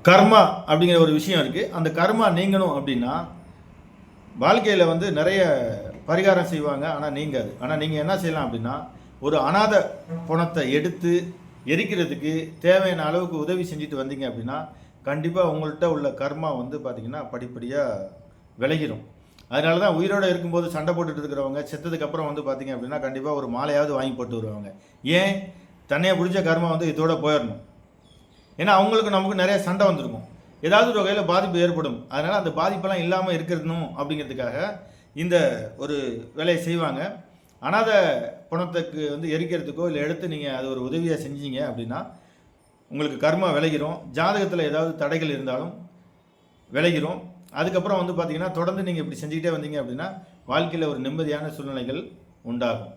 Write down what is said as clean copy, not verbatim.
கர்மா அப்படிங்கிற ஒரு விஷயம் இருக்குது. அந்த கர்மா நீங்கணும் அப்படின்னா வாழ்க்கையில் வந்து நிறைய பரிகாரம் செய்வாங்க, ஆனால் நீங்காது. ஆனால் நீங்கள் என்ன செய்யலாம் அப்படின்னா, ஒரு அனாதை பணத்தை எடுத்து எரிக்கிறதுக்கு தேவையான அளவுக்கு உதவி செஞ்சுட்டு வந்தீங்க அப்படின்னா கண்டிப்பாக உங்கள்கிட்ட உள்ள கர்மா வந்து பார்த்திங்கன்னா படிப்படியாக விலகிடும். அதனால தான் உயிரோடு இருக்கும்போது சண்டை போட்டுட்டு இருக்கிறவங்க செத்ததுக்கப்புறம் வந்து பார்த்திங்க அப்படின்னா கண்டிப்பாக ஒரு மாலையாவது வாங்கி போட்டு வருவாங்க. ஏன்? தன்னையை பிடிச்ச கர்மா வந்து இதோட போயிடணும். ஏன்னா அவங்களுக்கு நமக்கு நிறைய சண்டை வந்திருக்கும், ஏதாவது ஒரு வகையில் பாதிப்பு ஏற்படும். அதனால் அந்த பாதிப்பெல்லாம் இல்லாமல் இருக்கிறணும் அப்படிங்கிறதுக்காக இந்த ஒரு வேலையை செய்வாங்க. அனாதை பணத்துக்கு வந்து எரிக்கிறதுக்கோ இல்லை எடுத்து நீங்கள் அது ஒரு உதவியாக செஞ்சீங்க அப்படின்னா உங்களுக்கு கர்மா விலகிரும். ஜாதகத்தில் ஏதாவது தடைகள் இருந்தாலும் விலகிரும். அதுக்கப்புறம் வந்து பார்த்திங்கன்னா தொடர்ந்து நீங்கள் இப்படி செஞ்சுக்கிட்டே வந்தீங்க அப்படின்னா வாழ்க்கையில் ஒரு நிம்மதியான சூழ்நிலைகள் உண்டாகும்.